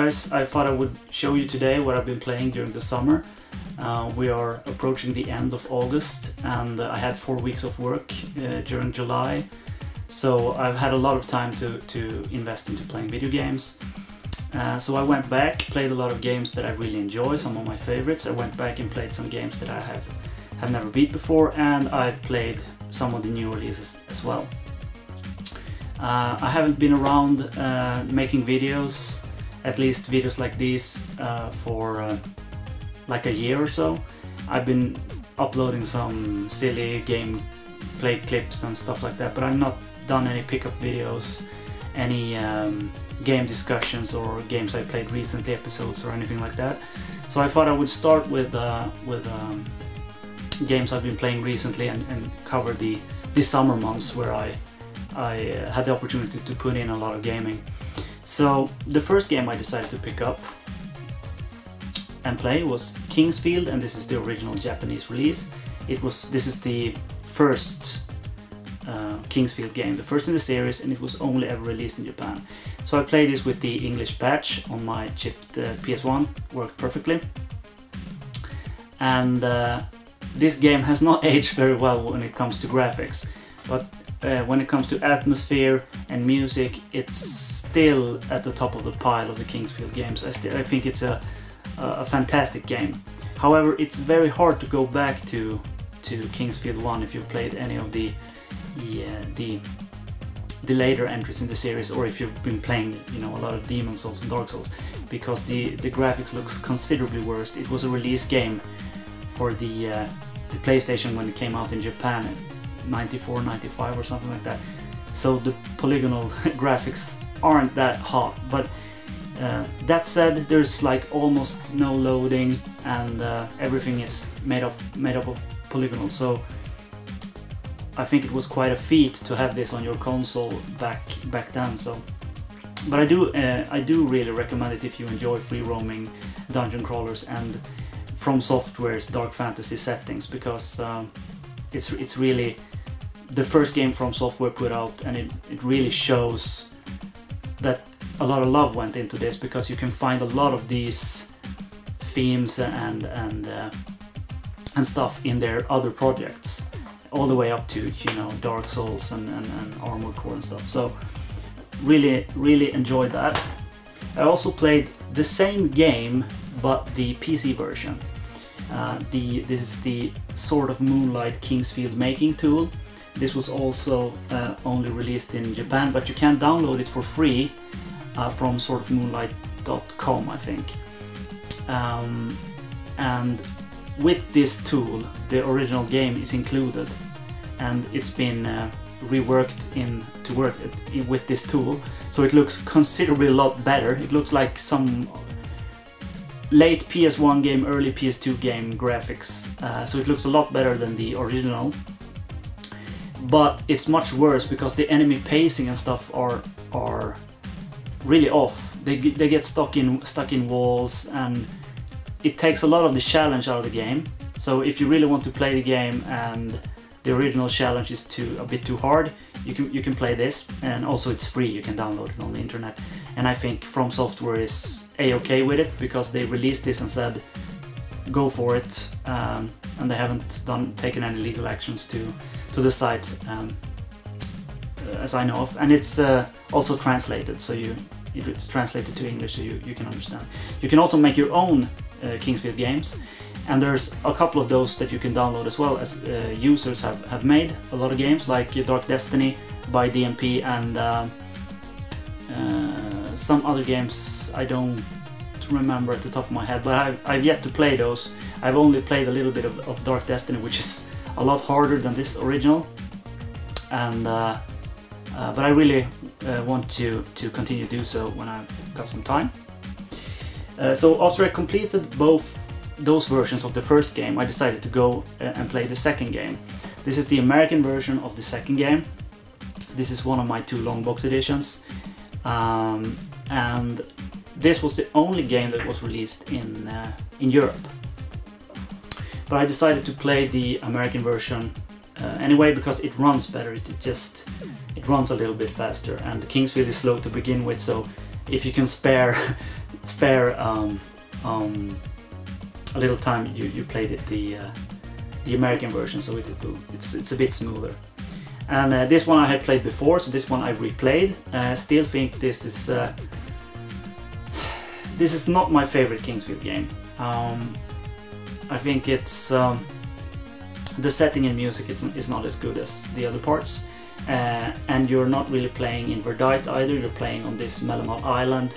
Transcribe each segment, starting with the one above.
guys, I thought I would show you today what I've been playing during the summer. We are approaching the end of August and I had 4 weeks of work during July. So I've had a lot of time to invest into playing video games. So I went back, played a lot of games that I really enjoy, some of my favorites. I went back and played some games that I have never beat before, and I've played some of the new releases as well. I haven't been around making videos, at least videos like these, for like a year or so. I've been uploading some silly gameplay clips and stuff like that, but I've not done any pickup videos, any game discussions or games I played recently episodes or anything like that. So I thought I would start with games I've been playing recently and cover the summer months where I had the opportunity to put in a lot of gaming. So the first game I decided to pick up and play was King's Field, and this is the original Japanese release. This is the first King's Field game, the first in the series, and it was only ever released in Japan. So I played this with the English patch on my chipped PS1, worked perfectly. And this game has not aged very well when it comes to graphics, but when it comes to atmosphere and music, it's still at the top of the pile of the King's Field games. I think it's a fantastic game. However, it's very hard to go back to King's Field 1 if you've played any of the later entries in the series, or if you've been playing, you know, a lot of Demon's Souls and Dark Souls, because the graphics looks considerably worse. It was a release game for the PlayStation when it came out in Japan in 94, 95 or something like that. So the polygonal graphics aren't that hot, but that said, there's like almost no loading, and everything is made up of polygonal. So I think it was quite a feat to have this on your console back then. So, but I do really recommend it if you enjoy free roaming dungeon crawlers and From Software's dark fantasy settings, because it's really the first game From Software put out, and it really shows that a lot of love went into this, because you can find a lot of these themes and stuff in their other projects, all the way up to, you know, Dark Souls and Armored Core and stuff. So really enjoyed that. I also played the same game but the PC version. This is the Sword of Moonlight King's Field making tool. This was also only released in Japan, but you can download it for free from swordofmoonlight.com, I think. And with this tool, the original game is included, and it's been reworked to work with this tool, so it looks considerably a lot better. It looks like some late PS1 game, early PS2 game graphics, so it looks a lot better than the original. But it's much worse because the enemy pacing and stuff are really off. They get stuck in walls, and it takes a lot of the challenge out of the game. So if you really want to play the game and the original challenge is a bit too hard, you can play this, and also it's free. You can download it on the internet, and I think From Software is a-okay with it, because they released this and said go for it, and they haven't taken any legal actions to the site, as I know of, and it's also translated, so it's translated to English, so you can understand. You can also make your own King's Field games, and there's a couple of those that you can download as well, as users have made a lot of games, like Dark Destiny by DMP, and some other games I don't remember at the top of my head, but I've yet to play those. I've only played a little bit of Dark Destiny, which is a lot harder than this original, and but I really want to continue to do so when I've got some time. So after I completed both those versions of the first game, I decided to go and play the second game. This is the American version of the second game. This is one of my 2 long box editions, and this was the only game that was released in Europe. But I decided to play the American version anyway, because it runs better. It runs a little bit faster, and King's Field is slow to begin with, so if you can spare spare a little time, you play the American version, so it's a bit smoother. And this one I had played before, so this one I replayed. Still think this is not my favorite Kingsfield game. I think it's the setting and music is not as good as the other parts, and you're not really playing in Verdite either. You're playing on this Melomot Island.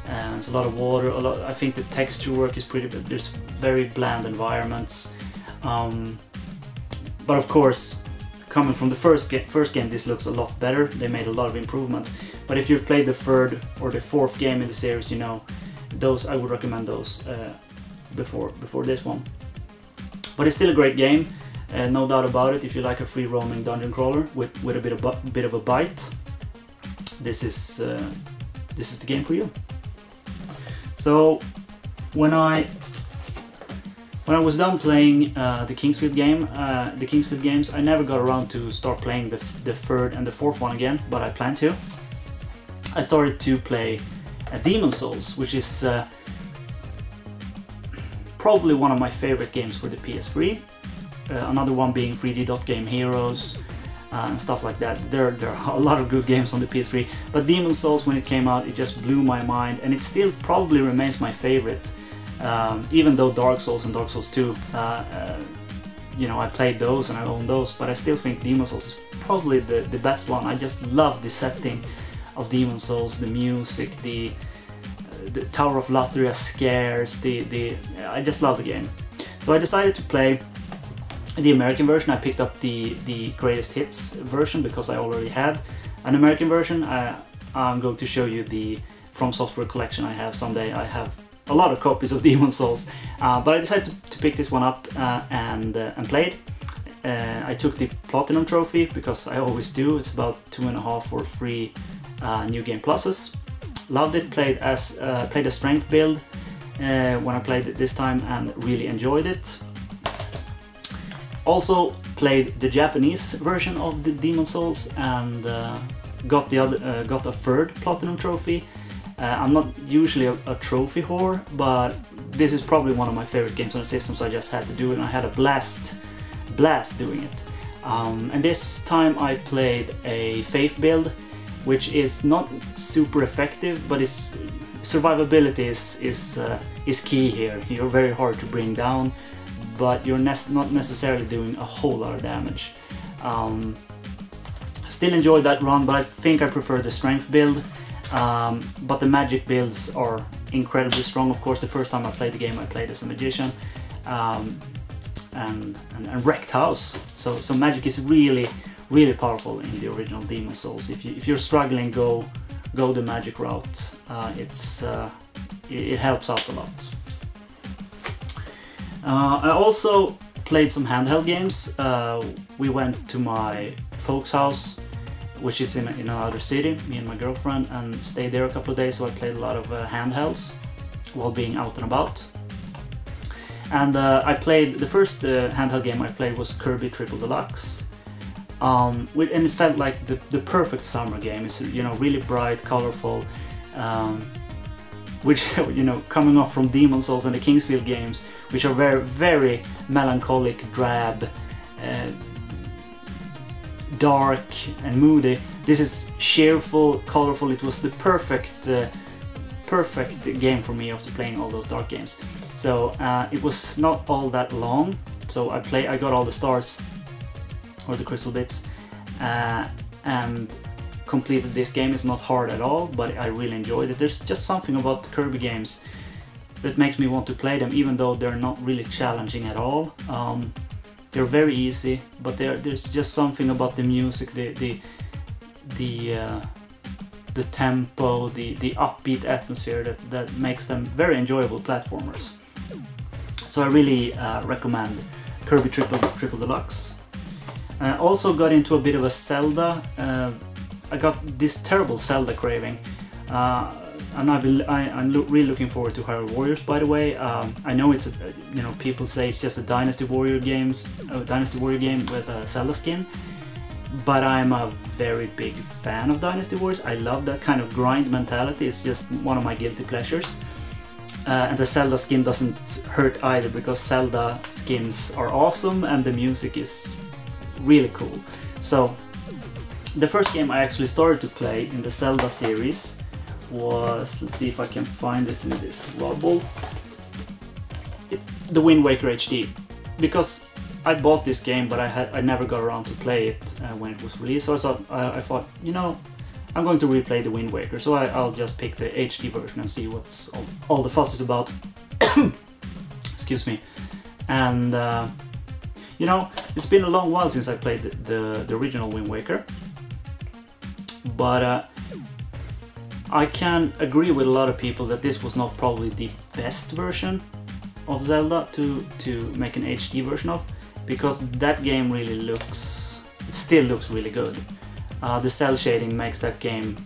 There's a lot of water. I think the texture work is pretty good. There's very bland environments, but of course, coming from the first game, this looks a lot better. They made a lot of improvements. But if you've played the third or the fourth game in the series, you know those. I would recommend those before this one. But it's still a great game, no doubt about it. If you like a free roaming dungeon crawler with a bit of a bite, this is the game for you. So when I was done playing the Kingsfield games, I never got around to start playing the third and the fourth one again, but I plan to. I started to play Demon's Souls, which is probably one of my favorite games for the PS3. Another one being 3D Dot Game Heroes and stuff like that. There are a lot of good games on the PS3, but Demon's Souls, when it came out, it just blew my mind, and it still probably remains my favorite. Even though Dark Souls and Dark Souls 2, you know, I played those and I own those, but I still think Demon's Souls is probably the best one. I just love the setting of Demon's Souls, the music, the Tower of Latria scares, I just love the game. So I decided to play the American version. I picked up the Greatest Hits version because I already had an American version. I'm going to show you the From Software collection I have someday. I have a lot of copies of Demon's Souls, but I decided to pick this one up and play it. I took the Platinum Trophy because I always do. It's about 2.5 or 3 New Game Pluses. Loved it. Played a strength build when I played it this time and really enjoyed it. Also played the Japanese version of the Demon's Souls and got a third Platinum Trophy. I'm not usually a trophy whore, but this is probably one of my favorite games on the system, so I just had to do it, and I had a blast doing it. And this time I played a Faith build, which is not super effective, but its survivability is key here. You're very hard to bring down, but you're not necessarily doing a whole lot of damage. Still enjoyed that run, but I think I prefer the strength build. But the magic builds are incredibly strong. Of course, the first time I played the game, I played as a magician and wrecked house. So magic is really powerful in the original Demon's Souls. If you're struggling, go the magic route. It helps out a lot. I also played some handheld games. We went to my folks' house, which is in another city, me and my girlfriend, and stayed there a couple of days, so I played a lot of handhelds while being out and about. And I played, the first handheld game I played was Kirby Triple Deluxe, and it felt like the perfect summer game. It's, you know, really bright, colorful, which, you know, coming off from Demon's Souls and the Kingsfield games, which are very melancholic, drab, dark and moody. This is cheerful, colorful. It was the perfect game for me after playing all those dark games. So it was not all that long. So I got all the stars or the crystal bits and completed this game. It's not hard at all, but I really enjoyed it. There's just something about the Kirby games that makes me want to play them, even though they're not really challenging at all. They're very easy, but there's just something about the music, the tempo, the upbeat atmosphere that makes them very enjoyable platformers. So I really recommend Kirby Triple Deluxe. Also got into a bit of a Zelda. I got this terrible Zelda craving. And I'm really looking forward to Hyrule Warriors, by the way. I know it's, you know, people say it's just a Dynasty Warrior game with a Zelda skin. but I'm a very big fan of Dynasty Warriors. I love that kind of grind mentality. It's just one of my guilty pleasures. And the Zelda skin doesn't hurt either, because Zelda skins are awesome and the music is really cool. So the first game I actually started to play in the Zelda series was, let's see if I can find this in this rubble, the Wind Waker HD, because I bought this game but I never got around to play it when it was released. So I thought, you know, I'm going to replay the Wind Waker, so I'll just pick the HD version and see what's all the fuss is about. Excuse me. And you know, it's been a long while since I played the original Wind Waker, but I can agree with a lot of people that this was not probably the best version of Zelda to make an HD version of, because that game really looks, it still looks really good. The cell shading makes that game,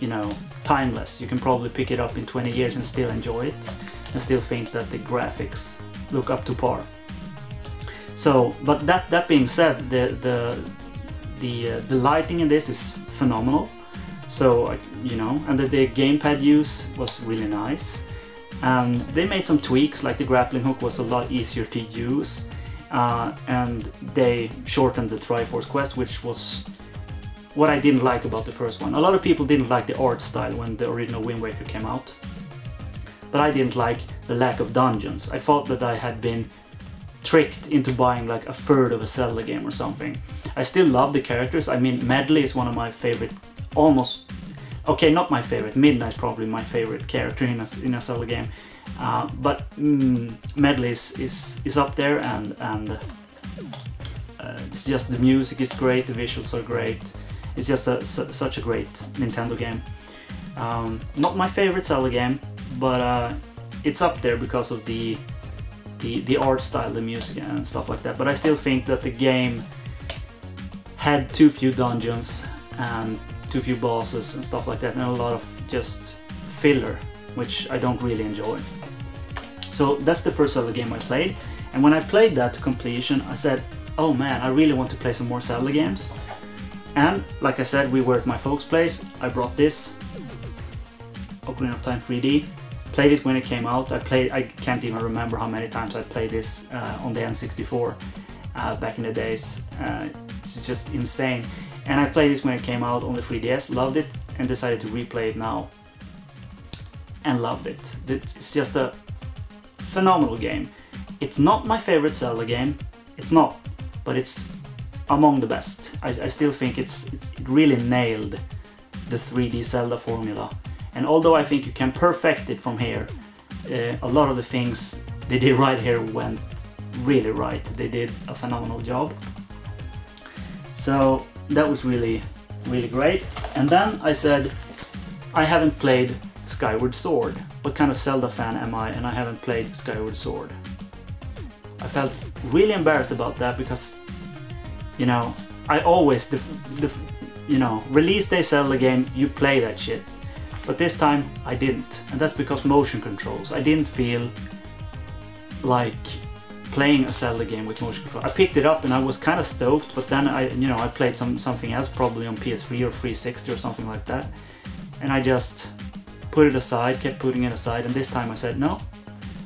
you know, timeless. You can probably pick it up in 20 years and still enjoy it, and still think that the graphics look up to par. So, but that being said, the lighting in this is phenomenal. So, you know, and the gamepad use was really nice. And they made some tweaks, like the grappling hook was a lot easier to use, and they shortened the Triforce quest, which was what I didn't like about the first one. A lot of people didn't like the art style when the original Wind Waker came out, but I didn't like the lack of dungeons. I thought that I had been tricked into buying like a third of a Zelda game or something. I still love the characters. I mean, Medley is one of my favorite, almost, okay, not my favorite, Midnight's probably my favorite character in a Zelda game, but Medley is up there, and it's just, the music is great, the visuals are great. It's just such a great Nintendo game. Not my favorite Zelda game, but it's up there because of the art style, the music and stuff like that. But I still think that the game had too few dungeons and too few bosses and stuff like that, and a lot of just filler, which I don't really enjoy. So that's the first Zelda game I played, and when I played that to completion, I said, oh man, I really want to play some more Zelda games. And like I said, we were at my folks' place. I brought this Ocarina of Time 3D, played it when it came out. I can't even remember how many times I played this on the N64 back in the days. It's just insane. And I played this when it came out on the 3DS, loved it, and decided to replay it now. And loved it. It's just a phenomenal game. It's not my favorite Zelda game, it's not, but it's among the best. I still think it really nailed the 3D Zelda formula. And although I think you can perfect it from here, a lot of the things they did right here went really right. They did a phenomenal job. So that was really, really great. And then I said, I haven't played Skyward Sword. What kind of Zelda fan am I, and I haven't played Skyward Sword? I felt really embarrassed about that, because, you know, I always, you know, release day Zelda game, you play that shit. But this time I didn't, and that's because motion controls. I didn't feel like playing a Zelda game with motion control. I picked it up and I was kind of stoked, but then I played something else, probably on PS3 or 360 or something like that, and I just put it aside, kept putting it aside, and this time I said, no,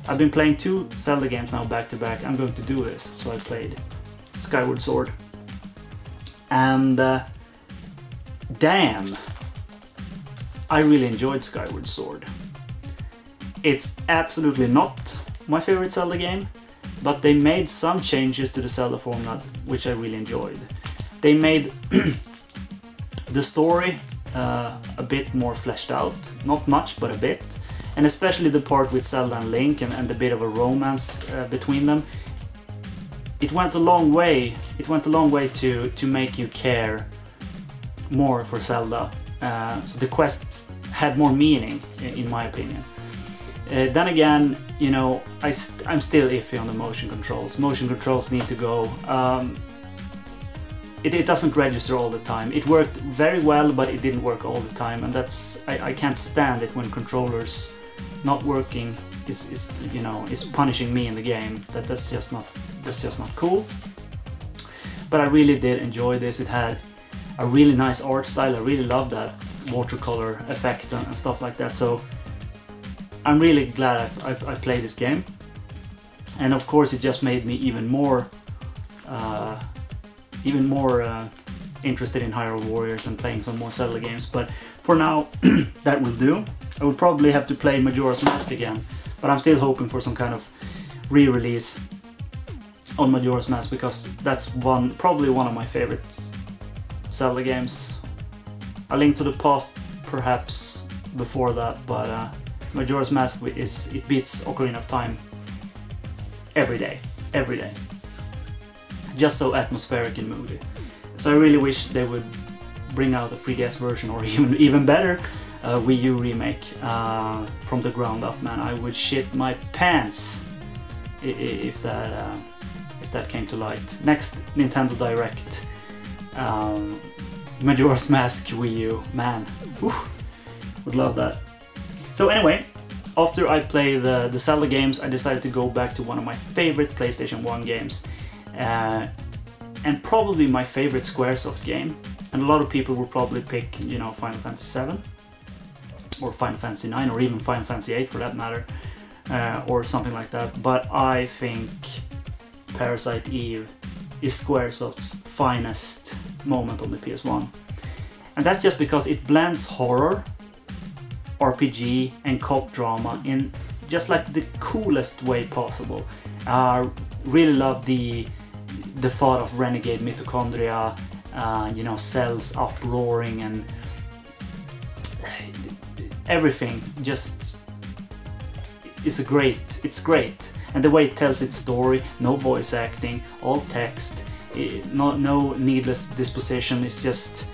I've been playing 2 Zelda games now back to back, I'm going to do this. So I played Skyward Sword. And damn, I really enjoyed Skyward Sword. It's absolutely not my favorite Zelda game, but they made some changes to the Zelda formula which I really enjoyed. They made the story a bit more fleshed out, not much but a bit, and especially the part with Zelda and Link and the bit of a romance between them. It went a long way. It went a long way to make you care more for Zelda. So the quest had more meaning, in my opinion. Then again, you know, I'm still iffy on the motion controls. Motion controls need to go. It doesn't register all the time. It worked very well, but it didn't work all the time, and that's I can't stand it when controllers not working is punishing me in the game. That's just not cool. But I really did enjoy this. It had a really nice art style. I really loved that watercolor effect and stuff like that. So I'm really glad I played this game. And of course, it just made me even more interested in Hyrule Warriors and playing some more Zelda games. But for now, that will do. I will probably have to play Majora's Mask again, but I'm still hoping for some kind of re-release on Majora's Mask, because that's probably one of my favorite Zelda games. A Link to the Past perhaps before that, but Majora's Mask it beats Ocarina of Time every day. Just so atmospheric and moody. So I really wish they would bring out a 3DS version, or even better, Wii U remake from the ground up. Man, I would shit my pants if that came to light. Next Nintendo Direct, Majora's Mask Wii U, man, whew, would love that. So anyway, after I play the Zelda games, I decided to go back to one of my favorite PlayStation 1 games, and probably my favorite Squaresoft game. And a lot of people will probably pick, you know, Final Fantasy VII, or Final Fantasy IX, or even Final Fantasy VIII for that matter, or something like that. But I think Parasite Eve is Squaresoft's finest moment on the PS1. And that's just because it blends horror, RPG and cop drama in just like the coolest way possible. Really love the thought of renegade mitochondria, you know, cells uproaring and everything. Just it's great. And the way it tells its story, no voice acting, all text, no needless disposition. It's just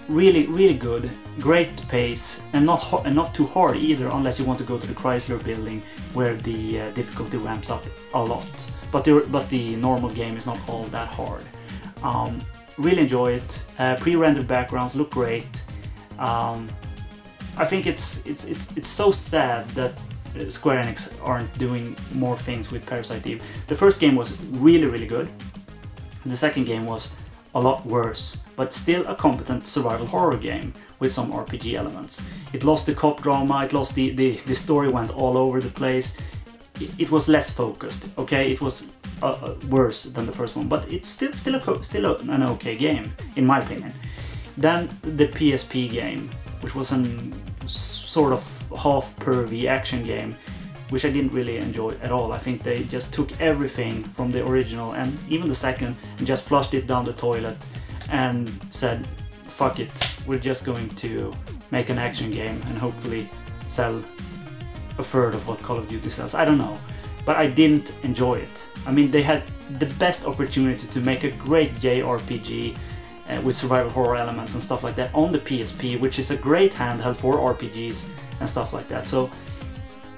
really good, great pace, and not too hard either, unless you want to go to the Chrysler building where the difficulty ramps up a lot. But the normal game is not all that hard. Really enjoy it. Pre-rendered backgrounds look great. I think it's so sad that Square Enix aren't doing more things with Parasite Eve. The first game was really good. The second game was a lot worse, but still a competent survival horror game with some RPG elements. It lost the cop drama, it lost the story went all over the place. It was less focused, okay? It was worse than the first one, but it's still an okay game, in my opinion. Then the PSP game, which was an sort of half-pervy action game, which I didn't really enjoy at all. I think they just took everything from the original and even the second and just flushed it down the toilet and said, fuck it, we're just going to make an action game and hopefully sell a third of what Call of Duty sells. I don't know, but I didn't enjoy it. I mean, they had the best opportunity to make a great JRPG with survival horror elements and stuff like that on the PSP, which is a great handheld for RPGs and stuff like that. So,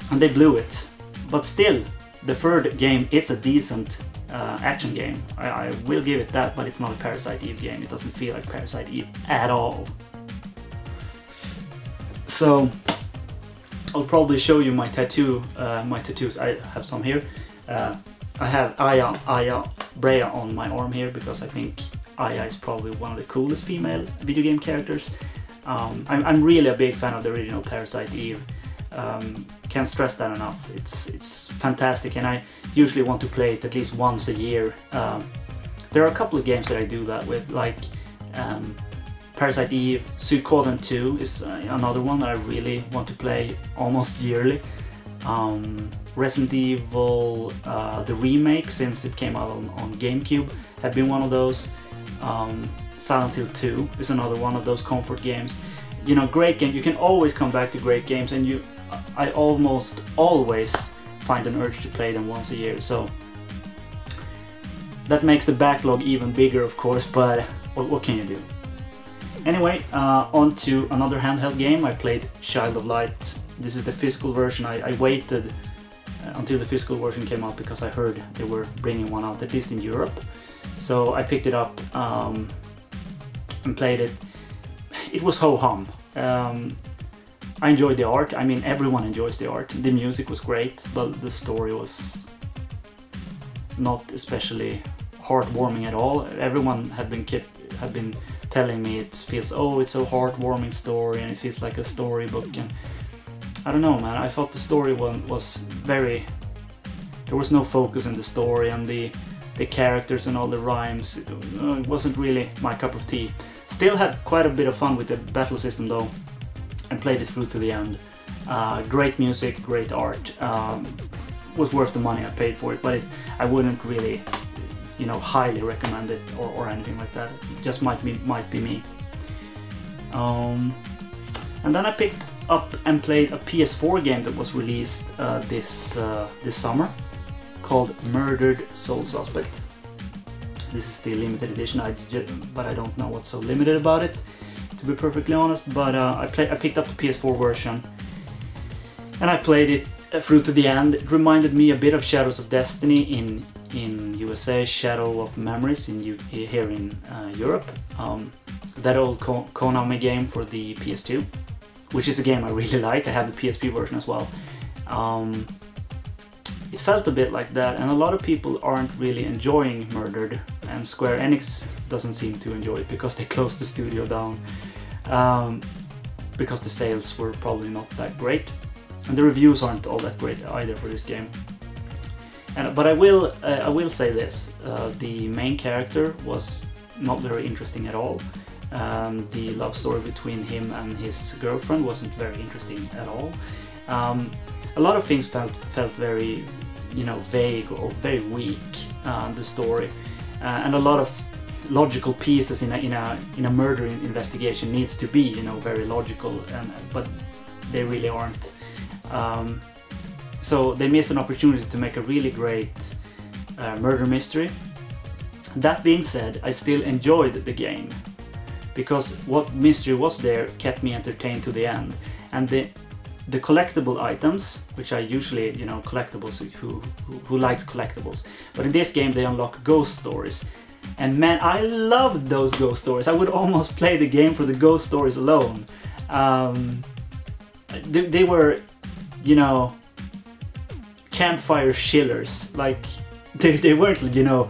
and they blew it. But still, the third game is a decent action game. I will give it that, but it's not a Parasite Eve game. It doesn't feel like Parasite Eve at all. So, I'll probably show you my tattoos. I have some here. I have Aya Brea on my arm here because I think Aya is probably one of the coolest female video game characters. I'm really a big fan of the original Parasite Eve. Can't stress that enough. It's fantastic, and I usually want to play it at least once a year. There are a couple of games that I do that with, like Parasite Eve. Suikoden 2 is another one that I really want to play almost yearly. Resident Evil, the remake, since it came out on GameCube, have been one of those. Silent Hill 2 is another one of those comfort games. You know, great game. You can always come back to great games, and I almost always find an urge to play them once a year. So that makes the backlog even bigger, of course. But what can you do? Anyway, on to another handheld game. I played Child of Light. This is the physical version. I waited until the physical version came out because I heard they were bringing one out, at least in Europe. So I picked it up and played it. It was ho-hum. I enjoyed the art. I mean, everyone enjoys the art. The music was great, but the story was not especially heartwarming at all. Everyone had been telling me it feels, oh, it's a heartwarming story and it feels like a storybook, and I don't know, man. I thought the story was very, there was no focus in the story, and the characters and all the rhymes, it wasn't really my cup of tea. Still had quite a bit of fun with the battle system though, and played it through to the end. Great music, great art. Was worth the money I paid for it, but I wouldn't really, you know, highly recommend it or anything like that. It just might be me. And then I picked up and played a PS4 game that was released this summer, called Murdered Soul Suspect. This is the limited edition, but I don't know what's so limited about it, to be perfectly honest. But I picked up the PS4 version, and I played it through to the end. It reminded me a bit of Shadows of Destiny in USA, Shadow of Memories here in Europe. That old Konami game for the PS2, which is a game I really like. I have the PSP version as well. It felt a bit like that, and a lot of people aren't really enjoying Murdered, and Square Enix doesn't seem to enjoy it because they closed the studio down, because the sales were probably not that great, and the reviews aren't all that great either for this game. But I will say this: the main character was not very interesting at all. The love story between him and his girlfriend wasn't very interesting at all. A lot of things felt very, you know, vague or very weak. The story, and a lot of logical pieces in a murder investigation needs to be, you know, very logical, but they really aren't. So they missed an opportunity to make a really great murder mystery. That being said, I still enjoyed the game, because what mystery was there kept me entertained to the end. And the collectible items, which are usually, you know, collectibles, who likes collectibles, but in this game they unlock ghost stories. And man, I loved those ghost stories. I would almost play the game for the ghost stories alone. They were, you know, campfire chillers. Like, they weren't, you know,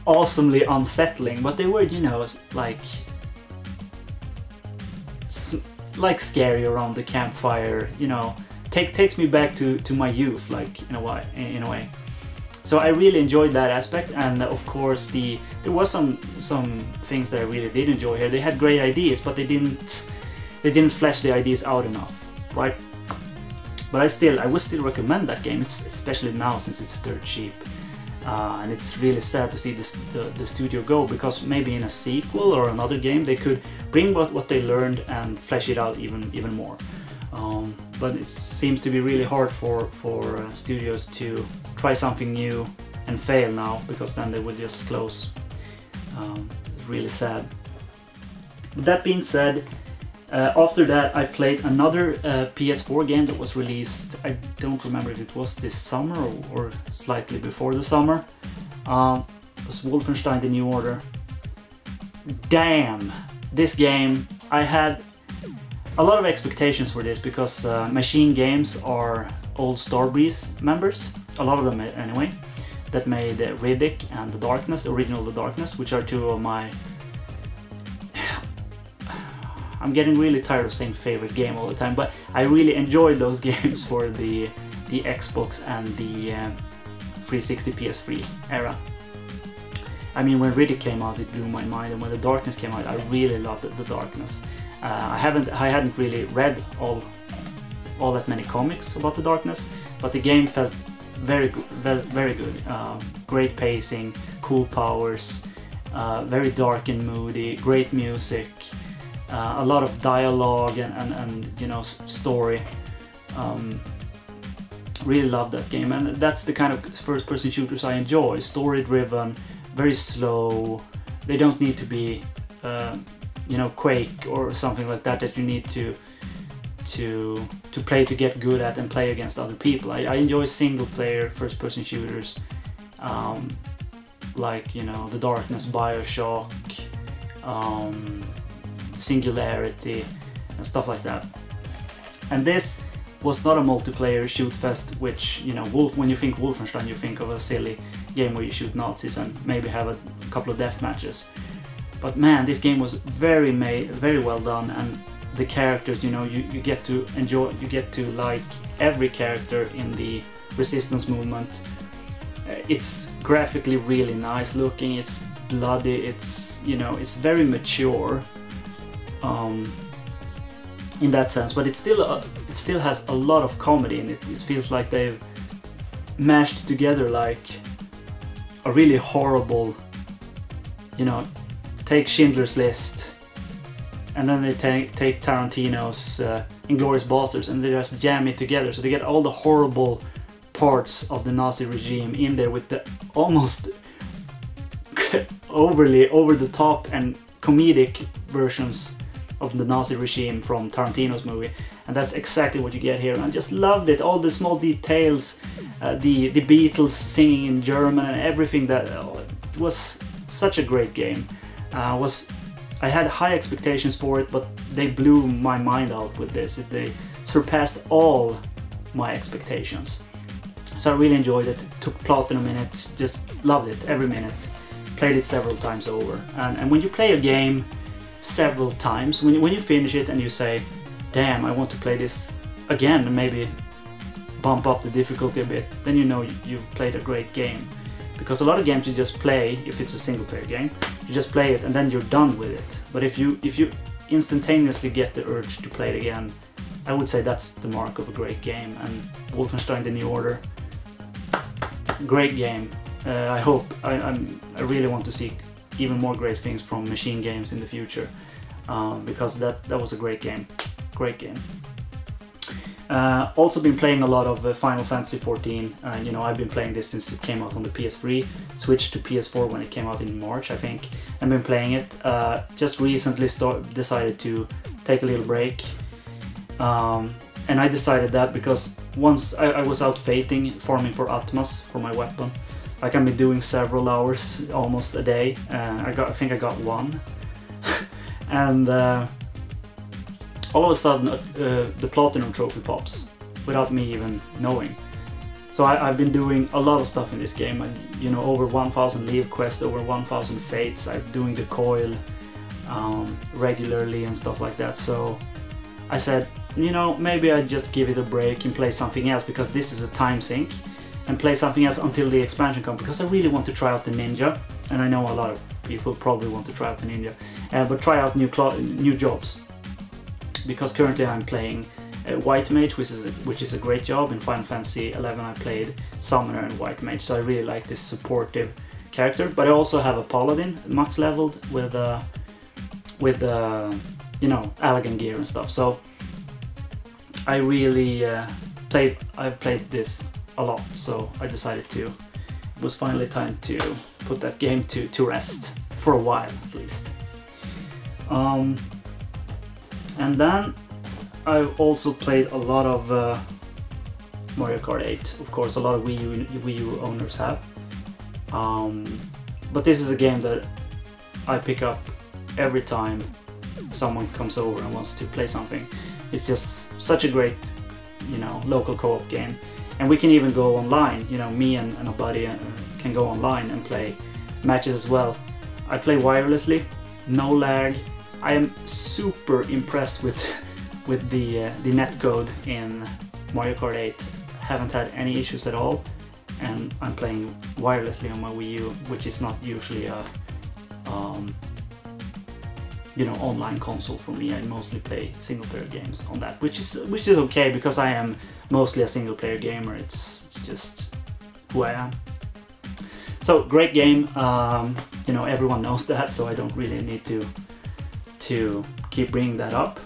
awesomely unsettling, but they were, you know, like scary around the campfire, you know, takes me back to my youth, like, in a way. So I really enjoyed that aspect, and of course there was some things that I really did enjoy here. They had great ideas, but they didn't flesh the ideas out enough, right? But I would still recommend that game. It's especially now since it's dirt cheap. And it's really sad to see the studio go, because maybe in a sequel or another game they could bring what they learned and flesh it out even more. But it seems to be really hard for studios to try something new and fail now, because then they would just close. It's really sad. But that being said, after that I played another PS4 game that was released. I don't remember if it was this summer or slightly before the summer. It was Wolfenstein: The New Order. Damn! This game, I had a lot of expectations for this, because Machine Games are old Starbreeze members, a lot of them anyway, that made Riddick and The Darkness, the original The Darkness, which are two of my... I'm getting really tired of saying favorite game all the time, but I really enjoyed those games for the Xbox and the 360 PS3 era. I mean, when Riddick came out, it blew my mind, and when The Darkness came out, I really loved The Darkness. I hadn't really read all that many comics about The Darkness, but the game felt very good. Great pacing, cool powers, very dark and moody, great music. A lot of dialogue and you know, story. Really love that game, and that's the kind of first-person shooters I enjoy. Story-driven, very slow. They don't need to be, you know, Quake or something like that you need to play to get good at and play against other people. I enjoy single-player first-person shooters, like, you know, The Darkness, BioShock. Singularity and stuff like that. And this was not a multiplayer shoot fest, which, you know, when you think Wolfenstein, you think of a silly, game where you shoot Nazis and maybe have a couple of death matches. But man, this game was very well done, and the characters, you know, you get to enjoy, you get to like every character in the resistance movement. It's graphically really nice looking, it's bloody, it's, you know, it's very mature in that sense, but it still has a lot of comedy in it. It feels like they've mashed together like a really horrible, you know, take Schindler's List and then they take Tarantino's Inglourious Basterds and they just jam it together, so they get all the horrible parts of the Nazi regime in there with the almost overly over the top and comedic versions of the Nazi regime from Tarantino's movie, and that's exactly what you get here. And I just loved it, all the small details, the Beatles singing in German and everything. That it was such a great game. I had high expectations for it, but they blew my mind out with this. They surpassed all my expectations. So I really enjoyed it, took platinum in it, just loved it every minute. Played it several times over. And when you play a game several times, when you finish it and you say, damn, I want to play this again and maybe bump up the difficulty a bit, then you know you've played a great game. Because a lot of games you just play, if it's a single player game, you just play it and then you're done with it. But if you instantaneously get the urge to play it again, I would say that's the mark of a great game. And Wolfenstein: The New Order, great game. I really want to see even more great things from Machine Games in the future, because that was a great game. Also been playing a lot of Final Fantasy XIV. You know, I've been playing this since it came out on the PS3, switched to PS4 when it came out in March, I think. I've been playing it. Just recently decided to take a little break. And I decided that because once I was out farming for Atmas for my weapon. Like, I've been doing several hours, almost a day. I think I got one. And all of a sudden the Platinum trophy pops without me even knowing. So I've been doing a lot of stuff in this game. You know, over 1,000 Leave quests, over 1,000 fates. I'm doing the coil regularly and stuff like that. So I said, you know, maybe I just give it a break and play something else, because this is a time sink, and play something else until the expansion comes, because I really want to try out the Ninja, and I know a lot of people probably want to try out the Ninja, but try out new jobs, because currently I'm playing White Mage, which is a great job. In Final Fantasy XI I played Summoner and White Mage, so I really like this supportive character. But I also have a Paladin, max leveled, with you know, Allagan gear and stuff. So I really I've played this a lot, so I decided it was finally time to put that game to rest for a while at least. And then I've also played a lot of Mario Kart 8. Of course, a lot of Wii U owners have. But this is a game that I pick up every time someone comes over and wants to play something. It's just such a great, you know, local co-op game. And we can even go online, you know, me and a buddy can go online and play matches as well. I play wirelessly, no lag. I am super impressed with the netcode in Mario Kart 8. Haven't had any issues at all, and I'm playing wirelessly on my Wii U, which is not usually a you know, online console for me. I mostly play single player games on that, which is okay, because I am mostly a single player gamer. It's just who I am. So great game. You know, everyone knows that, so I don't really need to keep bringing that up.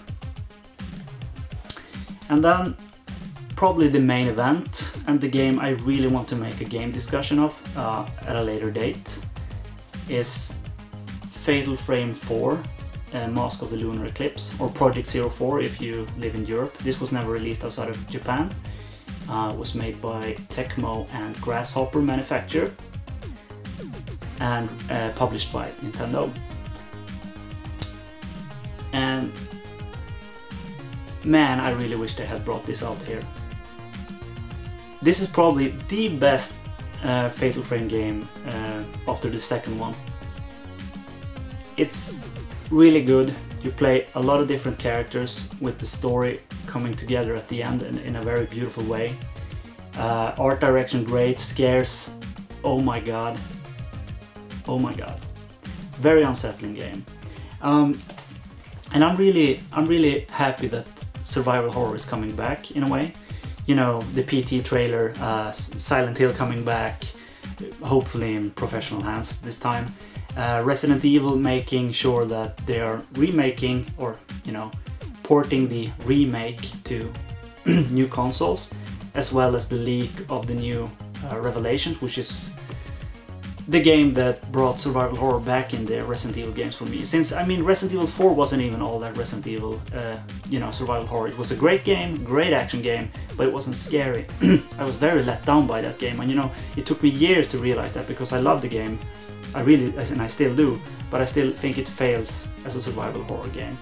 And then probably the main event, and the game I really want to make a game discussion of at a later date, is Fatal Frame 4, Mask of the Lunar Eclipse, or Project 04 if you live in Europe. This was never released outside of Japan. It was made by Tecmo and Grasshopper manufacturer, and published by Nintendo. And man, I really wish they had brought this out here. This is probably the best Fatal Frame game after the second one. It's really good. You play a lot of different characters with the story coming together at the end in a very beautiful way. Art direction great, scares, oh my god. Oh my god. Very unsettling game. And I'm really happy that survival horror is coming back in a way. You know, the PT trailer, Silent Hill coming back, hopefully in professional hands this time. Resident Evil making sure that they are remaking, or you know, porting the remake to new consoles, as well as the leak of the new Revelations, which is the game that brought survival horror back in the Resident Evil games for me. Since, I mean, Resident Evil 4 wasn't even all that Resident Evil, you know, survival horror. It was a great game, great action game, but it wasn't scary. I was very let down by that game, and you know, it took me years to realize that, because I love the game. I really, and I still do, but I still think it fails as a survival horror game.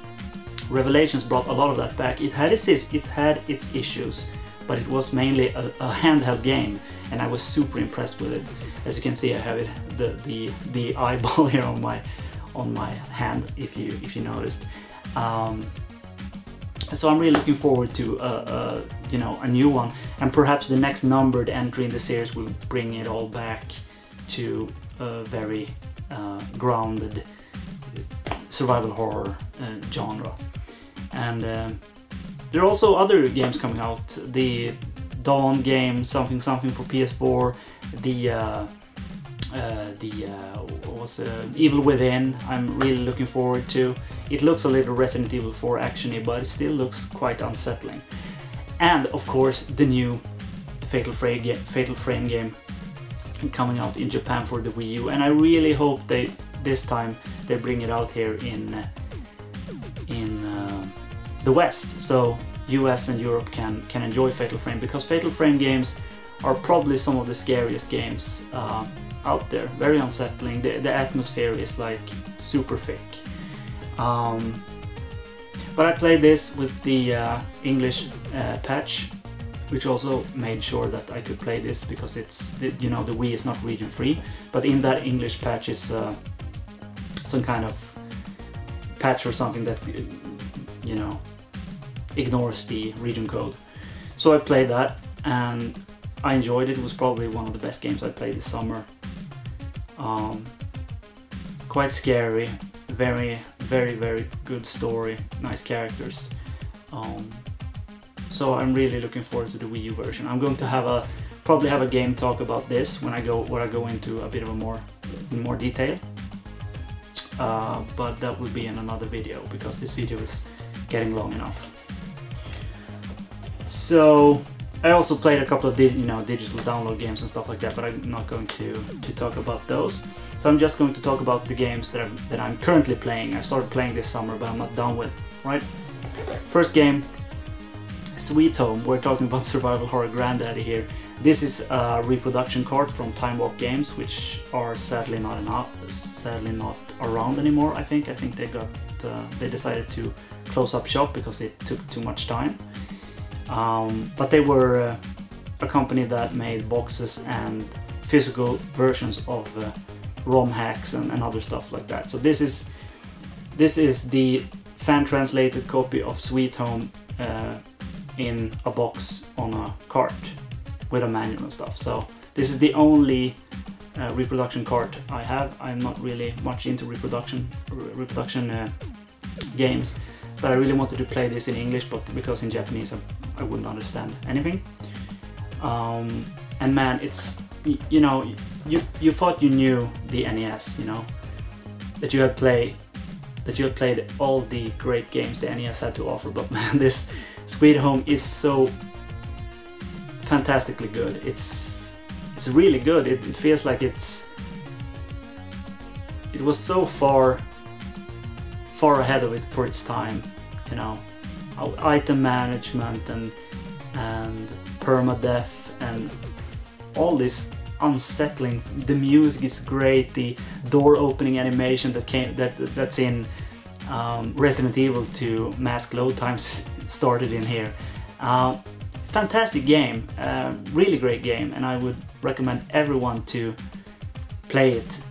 Revelations brought a lot of that back. It had its issues, but it was mainly a handheld game, and I was super impressed with it. As you can see, I have it, the eyeball here on my hand, if you noticed. So I'm really looking forward to you know, a new one, and perhaps the next numbered entry in the series will bring it all back to a very grounded survival horror genre. And there are also other games coming out. The Dawn game, something for PS4. What was Evil Within, I'm really looking forward to. It looks a little Resident Evil 4 actiony, but it still looks quite unsettling. And of course the new Fatal Frame game coming out in Japan for the Wii U, and I really hope this time they bring it out here in the West, so US and Europe can enjoy Fatal Frame, because Fatal Frame games are probably some of the scariest games out there. Very unsettling. The atmosphere is like super thick. But I played this with the English patch, which also made sure that I could play this, because it's, you know, the Wii is not region free, but in that English patch is some kind of patch or something that, you know, ignores the region code. So I played that and I enjoyed it. It was probably one of the best games I played this summer. Quite scary, very good story, nice characters. So I'm really looking forward to the Wii U version. I'm going to probably have a game talk about this when I go into a bit of in more detail. But that will be in another video, because this video is getting long enough. So I also played a couple of digital download games and stuff like that, but I'm not going to talk about those. So I'm just going to talk about the games that I'm currently playing. I started playing this summer, but I'm not done with. Right? First game, Sweet Home. We're talking about survival horror granddaddy here. This is a reproduction card from Time Warp Games, which are sadly not around anymore. I think they decided to close up shop because it took too much time. But they were a company that made boxes and physical versions of ROM hacks and other stuff like that. So this is the fan translated copy of Sweet Home in a box on a cart with a manual and stuff. So this is the only reproduction cart I have. I'm not really much into reproduction games, but I really wanted to play this in English, but because in Japanese I wouldn't understand anything. And man, it's, you know, you thought you knew the NES, you know, that you had played all the great games the NES had to offer, but man, this Sweet Home is so fantastically good. It's really good. It feels like it was so far ahead of it for its time, you know. Item management and permadeath and all this unsettling. The music is great. The door opening animation that's in Resident Evil 2 mask load times started in here. fantastic game, really great game, and I would recommend everyone to play it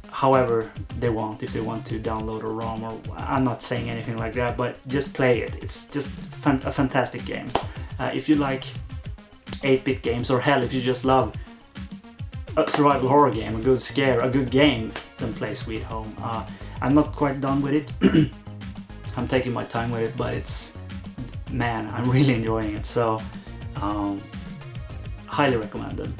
however they want. If they want to download a ROM, or I'm not saying anything like that, but just play it. It's just a fantastic game. If you like 8-bit games, or hell, if you just love a survival horror game, a good scare, a good game, then play Sweet Home. I'm not quite done with it. I'm taking my time with it, but it's, man, I'm really enjoying it, so highly recommended.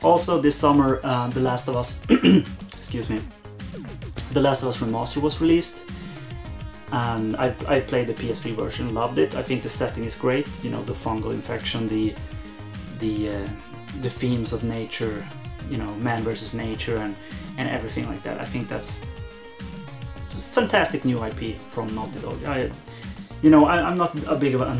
Also this summer, The Last of Us excuse me, The Last of Us Remastered was released, and I played the PS3 version, loved it. I think the setting is great, you know, the fungal infection, the themes of nature, you know, man versus nature, and everything like that. I think it's a fantastic new IP from Naughty Dog. I'm not a big of an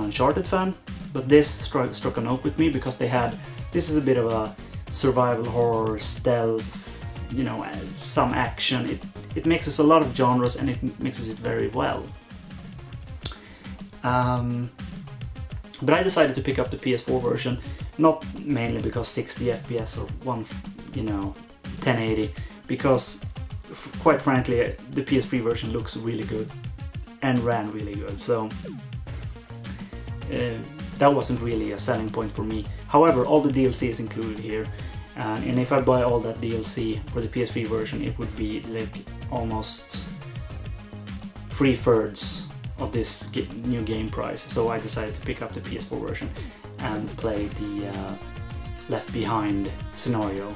Uncharted fan, but this struck a note with me because this is a bit of a survival horror, stealth, you know, some action. It mixes a lot of genres, and it mixes it very well. But I decided to pick up the PS4 version, not mainly because 60 FPS or 1080, because quite frankly the PS3 version looks really good and ran really good, so that wasn't really a selling point for me. However, all the DLC is included here, and if I buy all that DLC for the PS3 version, it would be like almost 3/3 of this new game price. So I decided to pick up the PS4 version and play the Left Behind scenario.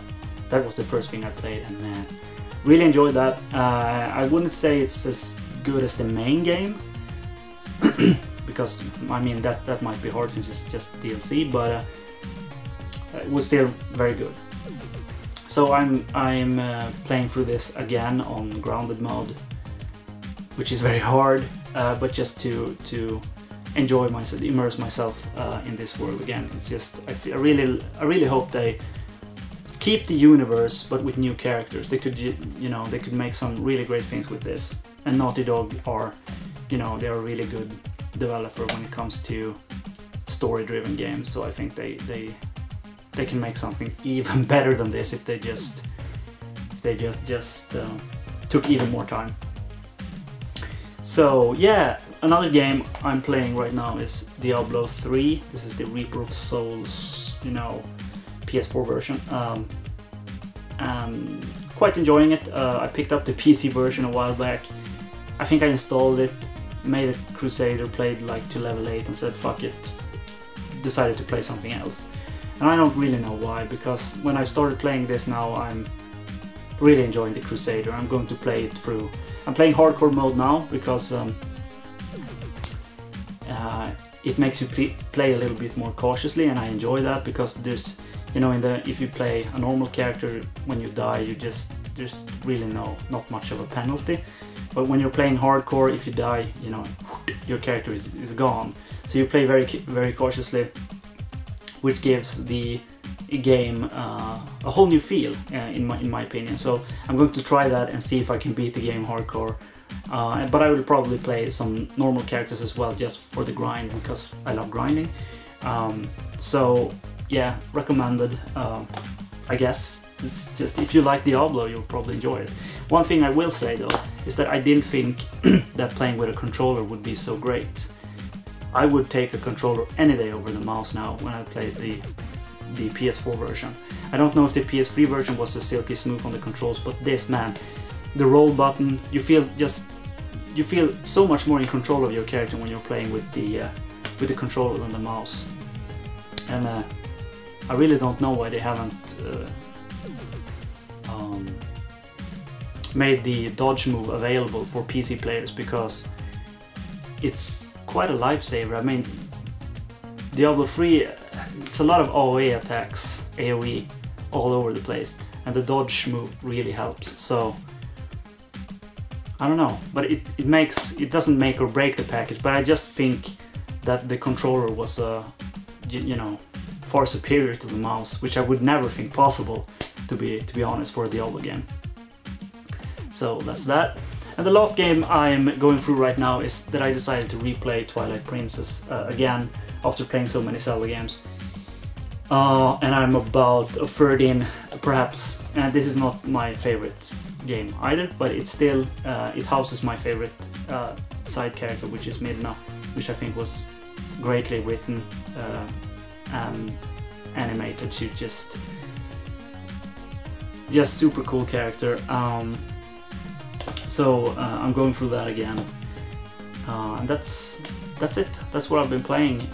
That was the first thing I played, and man, really enjoyed that. I wouldn't say it's as good as the main game, because I mean that might be hard since it's just DLC, but it was still very good. So I'm playing through this again on grounded mode, which is very hard, but just to enjoy myself, immerse myself in this world again. It's just I really hope they keep the universe, but with new characters. They could, they could make some really great things with this. And Naughty Dog are, they're a really good developer when it comes to story-driven games. So I think they can make something even better than this if they just took even more time. So yeah, another game I'm playing right now is Diablo 3. This is the Reaper of Souls, PS4 version. And quite enjoying it. I picked up the PC version a while back. I think I installed it, made a Crusader, played like to level 8 and said fuck it. Decided to play something else. And I don't really know why, because when I started playing this now, I'm really enjoying the Crusader. I'm going to play it through. I'm playing hardcore mode now because it makes you play a little bit more cautiously, and I enjoy that because there's, if you play a normal character, when you die, there's really not much of a penalty. But when you're playing hardcore, if you die, your character is gone. So you play very, very cautiously, which gives the game a whole new feel, in my opinion. So I'm going to try that and see if I can beat the game hardcore. But I will probably play some normal characters as well, just for the grind, because I love grinding. So yeah, recommended. I guess it's just, if you like Diablo, you'll probably enjoy it. One thing I will say though is that I didn't think that playing with a controller would be so great. I would take a controller any day over the mouse now when I played the PS4 version. I don't know if the PS3 version was as silky smooth on the controls, but this, man, the roll button, you feel so much more in control of your character when you're playing with the controller than the mouse. And I really don't know why they haven't made the dodge move available for PC players, because it's quite a lifesaver. I mean, Diablo 3, it's a lot of AoE attacks, AoE, all over the place, and the dodge move really helps. So I don't know, but it doesn't make or break the package. But I just think that the controller was far superior to the mouse, which I would never think possible, to be honest, for a Diablo game. So that's that. And the last game I'm going through right now is that I decided to replay Twilight Princess again after playing so many Zelda games. And I'm about a third in, perhaps. And this is not my favorite game either, but it's still, it houses my favorite side character, which is Midna, which I think was greatly written and animated. She's just super cool character. So I'm going through that again, and that's it. That's what I've been playing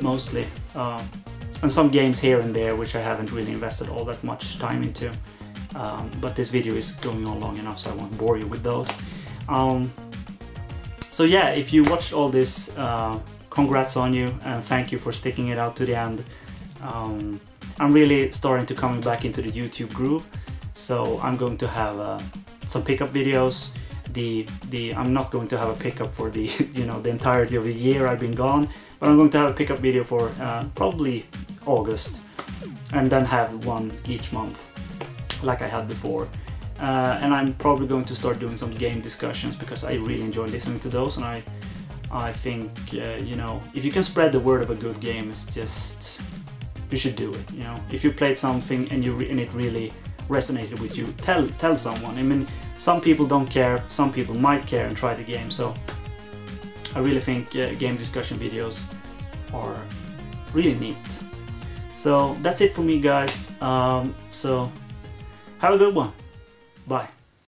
mostly, and some games here and there which I haven't really invested all that much time into. But this video is going on long enough, so I won't bore you with those. So yeah, if you watched all this, congrats on you, and thank you for sticking it out to the end. I'm really starting to come back into the YouTube groove, so I'm going to have some pickup videos. I'm not going to have a pickup for the the entirety of the year I've been gone, but I'm going to have a pickup video for probably August, and then have one each month like I had before. And I'm probably going to start doing some game discussions, because I really enjoy listening to those, and I think if you can spread the word of a good game, it's just, you should do it. If you played something and it really resonated with you, tell someone. I mean, some people don't care, some people might care and try the game, so I really think game discussion videos are really neat. So that's it for me, guys. So have a good one. Bye.